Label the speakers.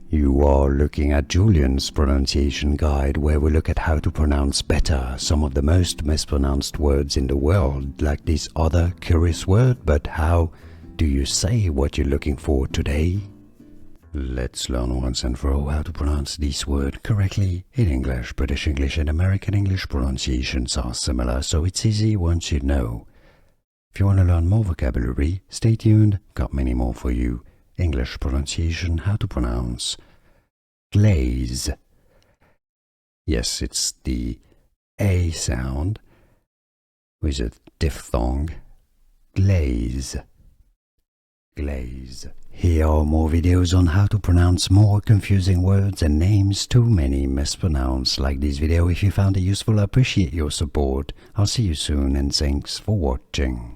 Speaker 1: You are looking at Julian's pronunciation guide, where we look at how to pronounce better some of the most mispronounced words in the world, like this other curious word. But how do you say what you're looking for today? Let's learn once and for all how to pronounce this word correctly. In English, British English and American English pronunciations are similar, so it's easy once you know. If you want to learn more vocabulary, stay tuned, got many more for you. English pronunciation, how to pronounce glaze. Yes, it's the A sound with a diphthong. Glaze. Glaze. Here are more videos on how to pronounce more confusing words and names too many mispronounced. Like this video if you found it useful. I appreciate your support. I'll see you soon and thanks for watching.